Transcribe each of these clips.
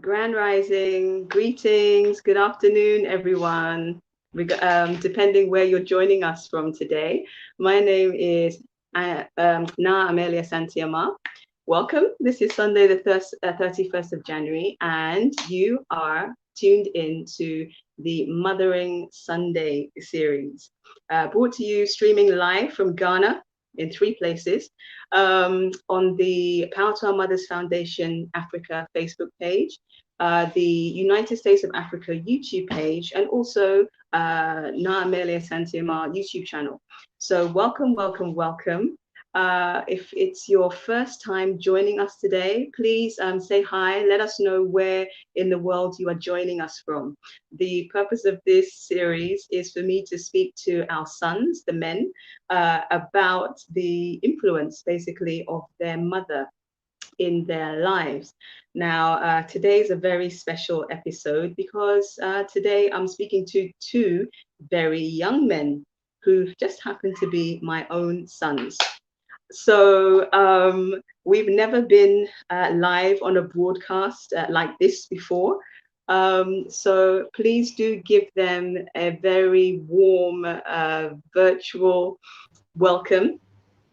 Grand Rising, greetings, good afternoon, everyone, depending where you're joining us from today. My name is Naa Amerley Asante-Armar. Welcome. This is Sunday, the 31st of January, and you are tuned in to the Mothering Sunday series, brought to you streaming live from Ghana in 3 places, on the Power to Our Mothers Foundation Africa Facebook page, the United States of Africa YouTube page, and also Naa Amerley Asante-Armar YouTube channel. So welcome, welcome, welcome. If it's your first time joining us today, please say hi. Let us know where in the world you are joining us from. The purpose of this series is for me to speak to our sons, the men, about the influence, basically, of their mother in their lives. Now, today is a very special episode because today I'm speaking to 2 very young men who just happen to be my own sons. So we've never been live on a broadcast like this before. So please do give them a very warm virtual welcome.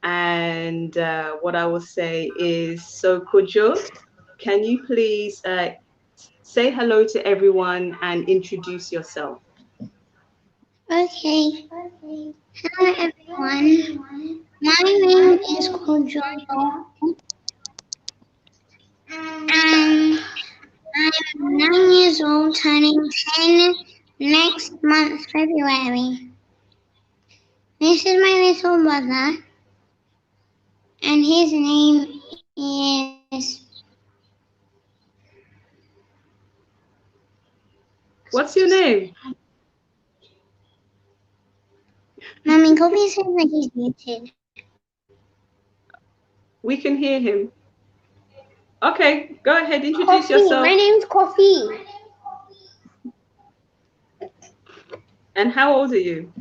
And what I will say is, so Kojo, can you please say hello to everyone and introduce yourself? Okay. Hello everyone. My name is Kojo. And I'm 9 years old, turning 10 next month, February. This is my little brother, and his name is... What's your name? Mommy, Kobe says that he's muted. We can hear him. Okay, go ahead, introduce Coffee. yourself. My name's Coffee. And how old are you?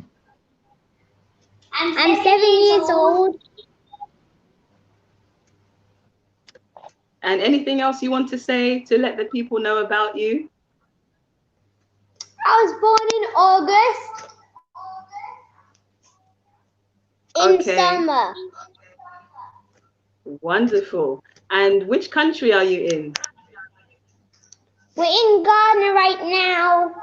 I'm 7 years old. And anything else you want to say to let the people know about you? I was born in August. In summer. Wonderful. And which country are you in? We're in Ghana right now.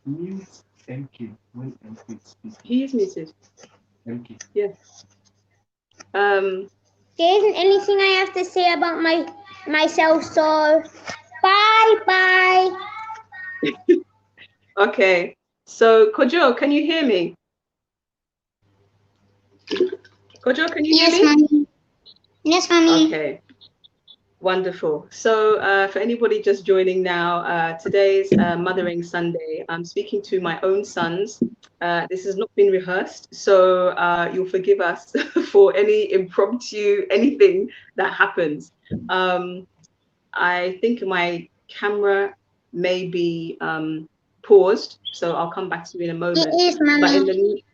Mute MK when MK speaks. He is muted. MK. Yeah. There isn't anything I have to say about myself, so bye. Okay. So Kojo, can you hear me? Kojo, can you hear me? Mommy. Yes, Mommy. Okay. Wonderful. So for anybody just joining now, today's Mothering Sunday. I'm speaking to my own sons. This has not been rehearsed, so you'll forgive us for any impromptu, anything that happens. I think my camera may be paused, so I'll come back to you in a moment. It is, Mommy.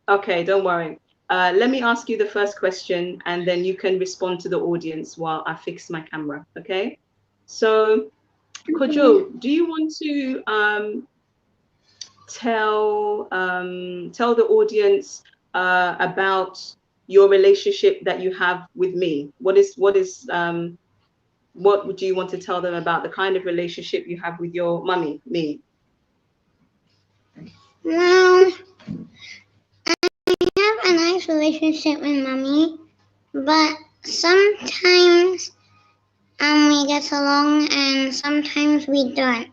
Okay, don't worry. Let me ask you the first question, and then you can respond to the audience while I fix my camera, okay? So, Kojo, do you want to tell the audience about your relationship that you have with me? What do you want to tell them about the kind of relationship you have with your mummy, me? Well, I have a nice relationship with Mommy, but sometimes we get along and sometimes we don't.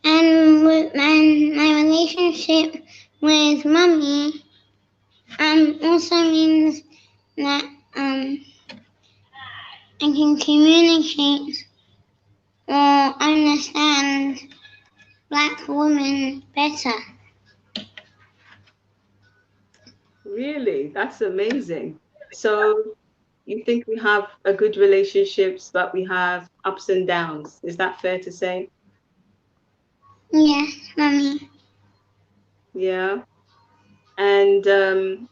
And with my relationship with Mommy also means that I can communicate or understand Black women better. Really? That's amazing. So you think we have a good relationships, but we have ups and downs. Is that fair to say? Yes, Mommy. Yeah. And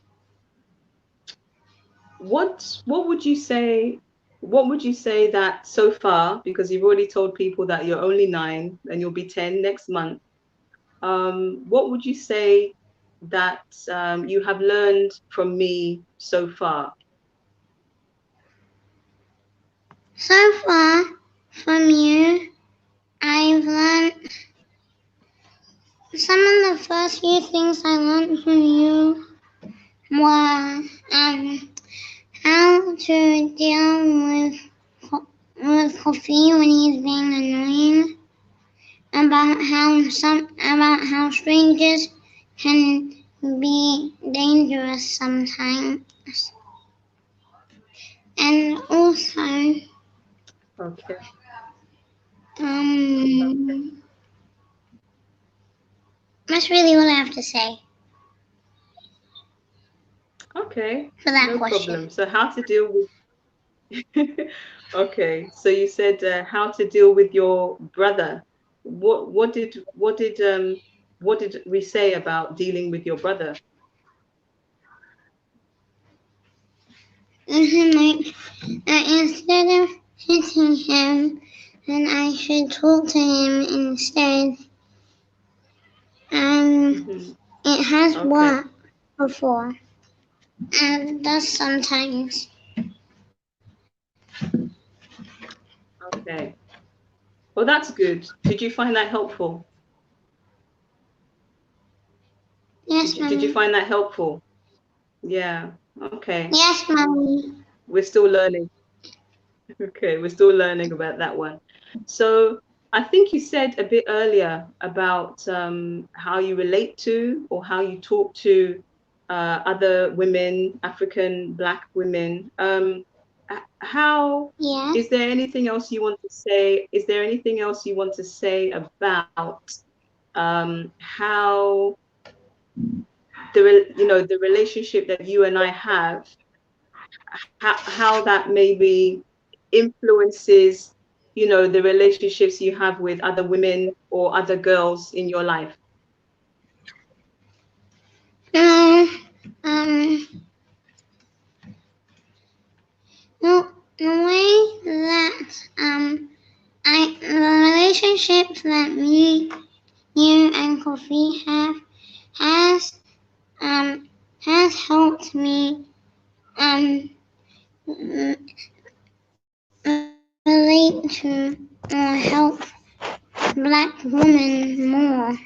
what would you say? What would you say that so far, because you've already told people that you're only 9 and you'll be 10 next month. What would you say that you have learned from me so far? So far from you, I've learned some of the first few things I learned from you were how to deal with Kofi when he's being annoying, about how strangers can be dangerous sometimes, and also Okay. that's really what I have to say Okay. for that No question. problem. So how to deal with Okay. So you said how to deal with your brother. What did we say about dealing with your brother? Like instead of hitting him, then I should talk to him instead. Hmm. It has Okay. worked before, and it does sometimes. Okay. Well, that's good. Did you find that helpful? Yes, Did you mommy. find that helpful? Yeah. Okay. Yes, mommy. We're still learning. Okay, we're still learning about that one. So I think you said a bit earlier about how you relate to or how you talk to other women, African Black women. How Yes. is there anything else you want to say? Is there anything else you want to say about how the relationship that you and I have, how that maybe influences the relationships you have with other women or other girls in your life? No. Um. No. The way that the relationship that me, you, and Kofi have has has helped me relate to or help Black women more.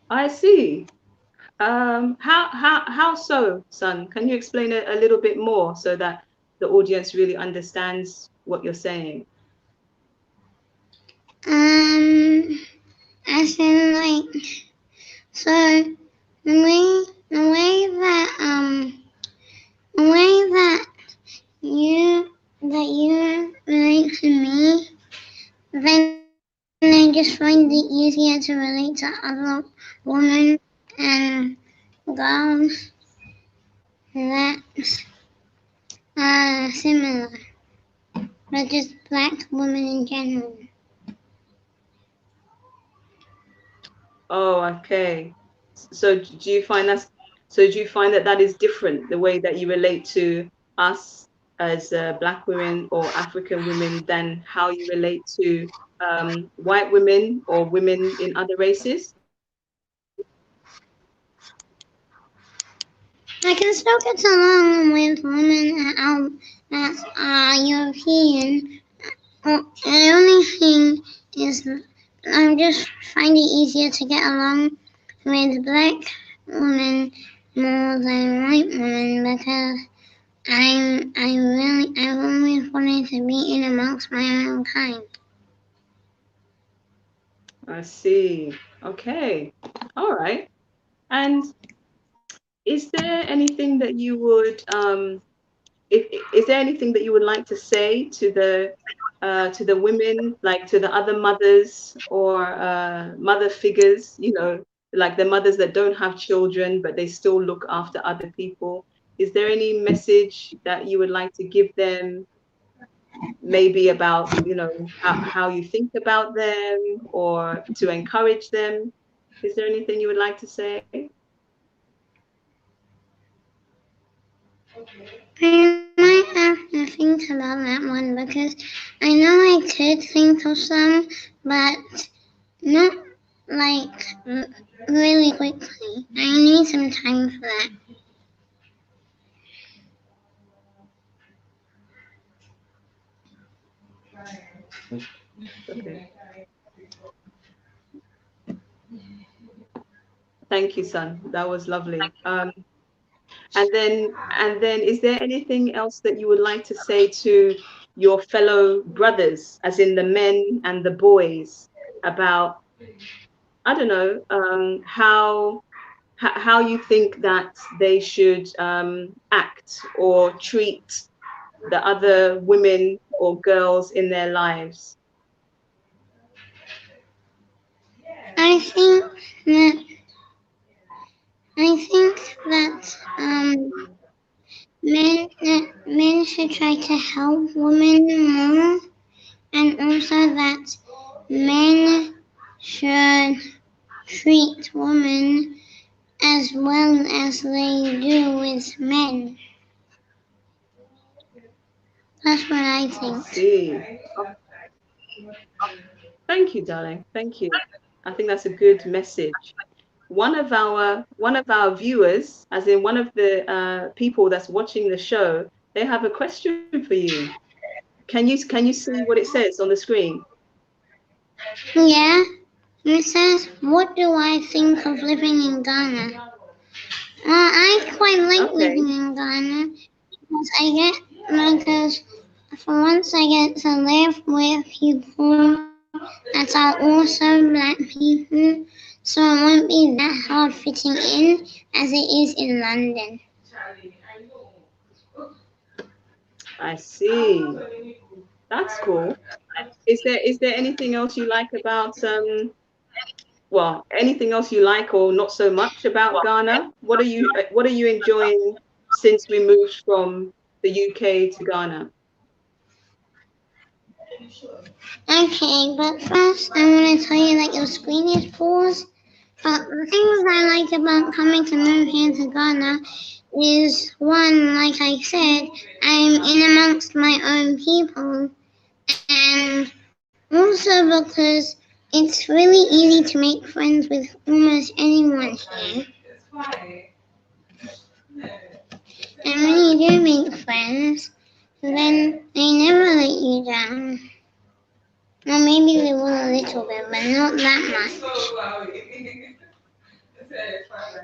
I see. How so, son? Can you explain it a little bit more so that the audience really understands what you're saying? As in like, so the way that you relate to me, then I just find it easier to relate to other women and girls that's similar, but just Black women in general. Oh, okay. So do you find that that is different, the way that you relate to us as Black women or African women than how you relate to white women or women in other races? I can still get along with women that are European. The only thing is I just find it easier to get along with Black women more than white women because I've always wanted to be in amongst my own kind. I see. Okay. All right. And is there anything that you would is there anything that you would like to say to the women, like to the other mothers or mother figures, like the mothers that don't have children but they still look after other people? Is there any message that you would like to give them? maybe about, you know, how you think about them or to encourage them. Is there anything you would like to say? I might have to think about that one because I know I could think of some, but not like really quickly. I need some time for that. Okay. Thank you, son. That was lovely. And then is there anything else that you would like to say to your fellow brothers, as in the men and the boys, about, I don't know, how you think that they should act or treat the other women or girls in their lives? I think that I think that men should try to help women more, and also that men should treat women as well as they do with men. That's what I I think. see. Thank you, darling. Thank you. I think that's a good message. One of our viewers, as in one of the people that's watching the show, they have a question for you. Can you see what it says on the screen? Yeah, it says, what do I think of living in Ghana? I quite like Okay. living in Ghana because for once I get to live with people that are also black people, so it won't be that hard fitting in as it is in London. I see. That's cool. Is there anything else you like about well, anything else you like or not so much about Ghana? What are you enjoying since we moved from the UK to Ghana? Okay, but first I want to tell you that your screen is paused. But the things I like about coming to move here to Ghana is one, like I said, I'm in amongst my own people, and also because it's really easy to make friends with almost anyone here. And when you do make friends, then they never let you down. Or maybe they will a little bit, but not that much.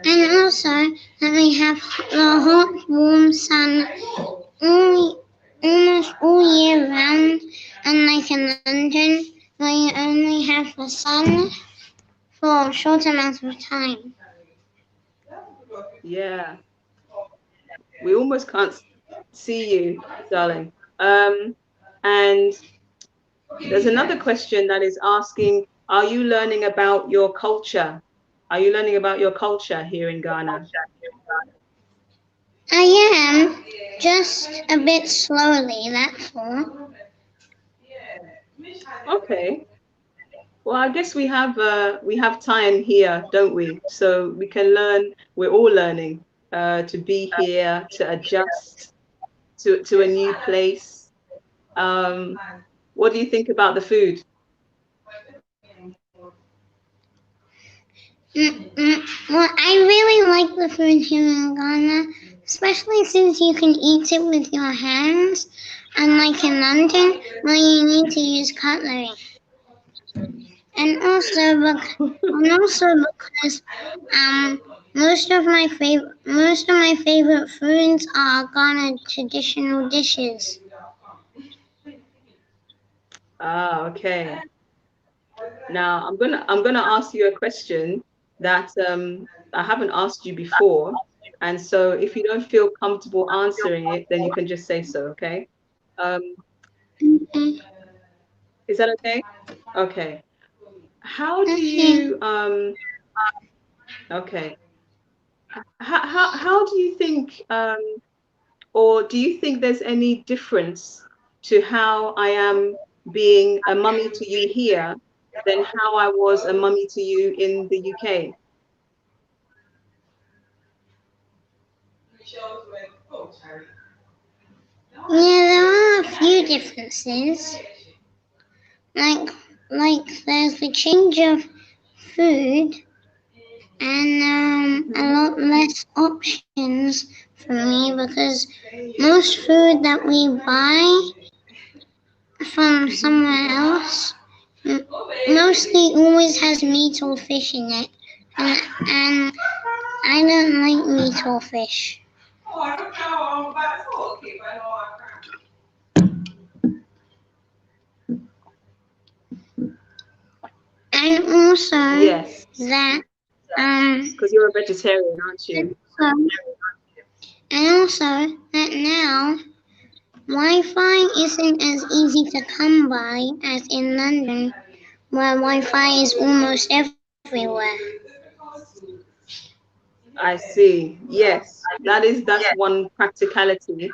And also that we have the hot, warm sun almost all year round, unlike in London, where you only have the sun for a short amount of time. Yeah, we almost can't see you, darling. And there's another question that is asking, are you learning about your culture? Are you learning about your culture here in Ghana? I am, just a bit slowly, that's all. Okay. Well, I guess we have time here, don't we? So we can learn. We're all learning to be here, to adjust to a new place. Um, what do you think about the food? Well, I really like the food here in Ghana, especially since you can eat it with your hands, unlike in London where you need to use cutlery. And also um most of my favorite foods are Ghana traditional dishes. Ah, okay. Now I'm gonna ask you a question that I haven't asked you before, and so if you don't feel comfortable answering it, then you can just say so. Okay? Um, Okay. is that okay? Okay. How do Okay. you okay. How do you think or do you think there's any difference to how I am being a mummy to you here than how I was a mummy to you in the UK? Yeah, there are a few differences. Like there's the change of food and a lot less options for me because most food that we buy from somewhere else mostly always has meat or fish in it, and I don't like meat or fish. And also Yes, that because you're a vegetarian, aren't you? and also that now Wi-Fi isn't as easy to come by as in London, where Wi-Fi is almost everywhere. I see. Yes, that's one practicality.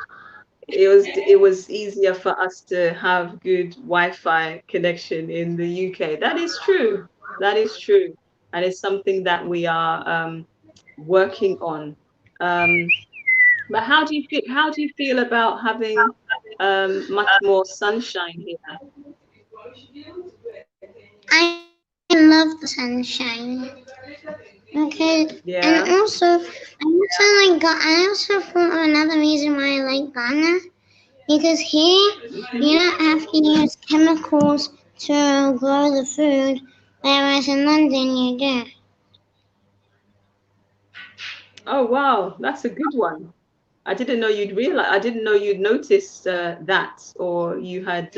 It was easier for us to have good Wi-Fi connection in the UK. That is true. That is true, and it's something that we are working on. Um, but how do you feel about having much more sunshine here? I love the sunshine. Okay, and Yeah. I also thought of another reason why I like Ghana because here Hmm. you don't have to use chemicals to grow the food, whereas in London you do. Oh wow, that's a good one. I didn't know you'd noticed that, or you had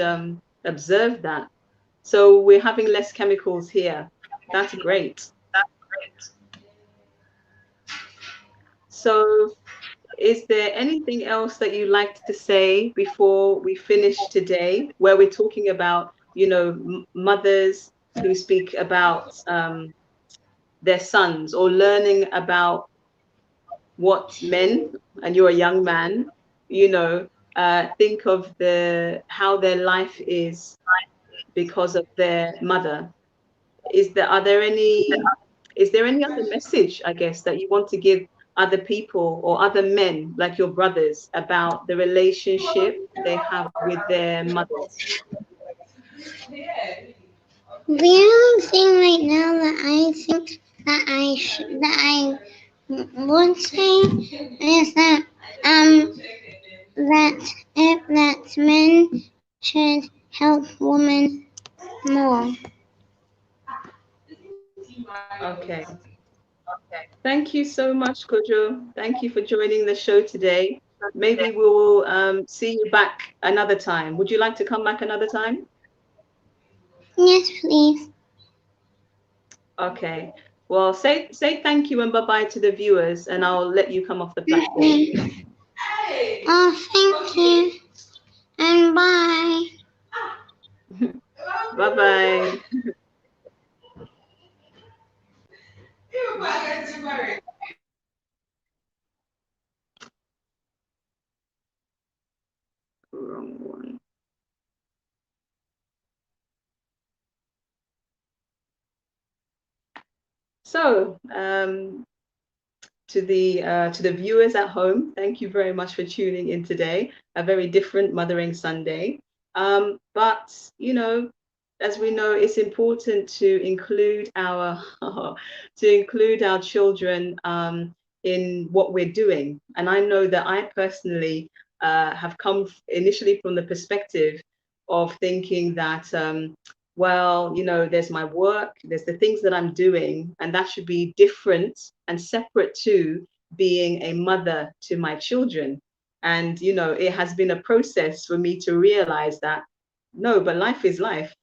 observed that. So we're having less chemicals here. That's great. So is there anything else that you'd like to say before we finish today, where we're talking about, mothers who speak about their sons, or learning about what men, and you're a young man, think of how their life is because of their mother. Is there any other message, I guess, that you want to give other people or other men like your brothers about the relationship they have with their mothers? The only thing right now that I think that I would say is that men should help women more. Okay. Thank you so much, Kojo. Thank you for joining the show today. Maybe we will see you back another time. Would you like to come back another time? Yes, please. Okay. Well, say thank you and bye-bye to the viewers, and I'll let you come off the platform. Okay. Oh, thank you, and bye. Bye-bye. Wrong one. So, to the viewers at home, thank you very much for tuning in today. A very different Mothering Sunday. But as we know, it's important to include our children in what we're doing. And I know that I personally have come initially from the perspective of thinking that well, there's my work, there's the things that I'm doing, and that should be different and separate to being a mother to my children. And, it has been a process for me to realize that no, but life is life.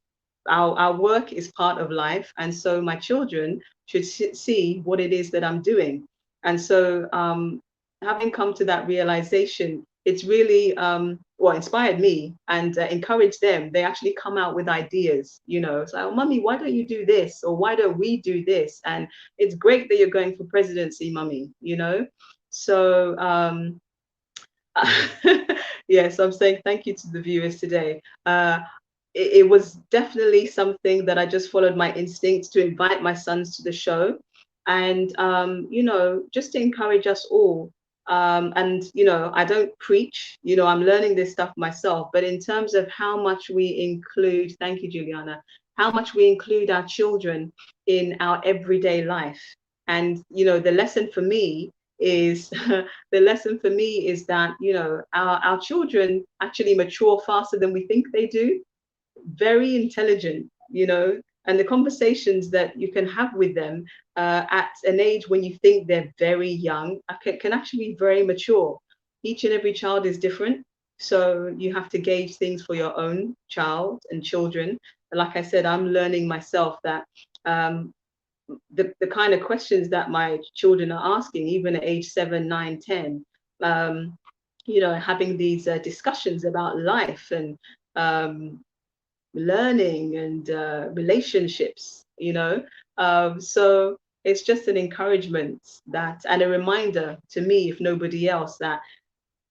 Our work is part of life. And so my children should see what it is that I'm doing. And so, having come to that realization, it's really inspired me and encouraged them. They actually come out with ideas. It's like, oh, mummy, why don't you do this, or why don't we do this? And it's great that you're going for presidency, mummy. So Yes, I'm saying thank you to the viewers today. It was definitely something that I just followed my instincts to invite my sons to the show, and just to encourage us all. And I don't preach. I'm learning this stuff myself. But in terms of how much we include, thank you, Juliana, how much we include our children in our everyday life. And the lesson for me is the lesson for me is that our children actually mature faster than we think they do, very intelligent, and the conversations that you can have with them at an age when you think they're very young can actually be very mature. Each and every child is different, so you have to gauge things for your own child and children. Like I said, I'm learning myself that the kind of questions that my children are asking, even at age 7, 9, 10, having these discussions about life and learning and relationships, so it's just an encouragement that and a reminder to me, if nobody else, that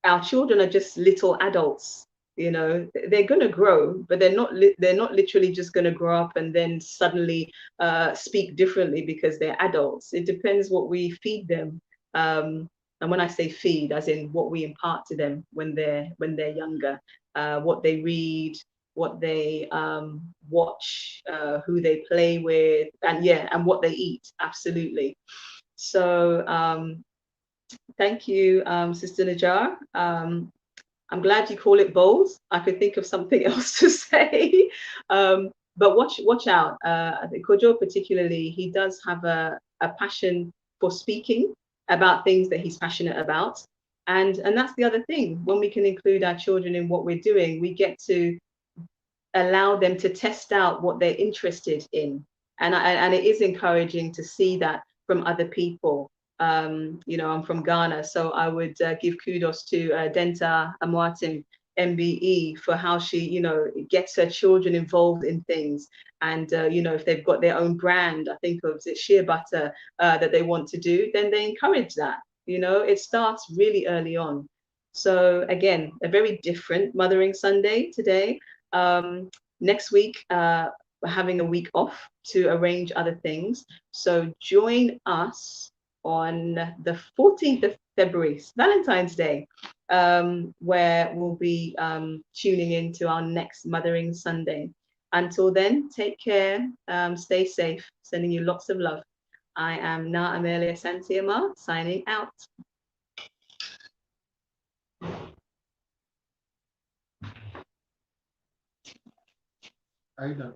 our children are just little adults. They're going to grow, but they're not literally just going to grow up and then suddenly speak differently because they're adults. It depends what we feed them, and when I say feed, as in what we impart to them when they're younger, what they read, what they watch, who they play with, and what they eat. Absolutely. So thank you, Sister Najar. I'm glad you call it bowls. I could think of something else to say. But watch out. I think Kojo particularly, he does have a passion for speaking about things that he's passionate about. And that's the other thing. When we can include our children in what we're doing, we get to allow them to test out what they're interested in. And it is encouraging to see that from other people. I'm from Ghana, so I would give kudos to Denta Amartin, MBE, for how she, gets her children involved in things. And, if they've got their own brand, I think of it, shea butter that they want to do, then they encourage that. It starts really early on. So again, a very different Mothering Sunday today. Next week, we're having a week off to arrange other things. So join us on the 14th of February, Valentine's Day, where we'll be tuning into our next Mothering Sunday. Until then, take care, stay safe, sending you lots of love. I am Naa Amerley Asante-Armar, signing out. I know.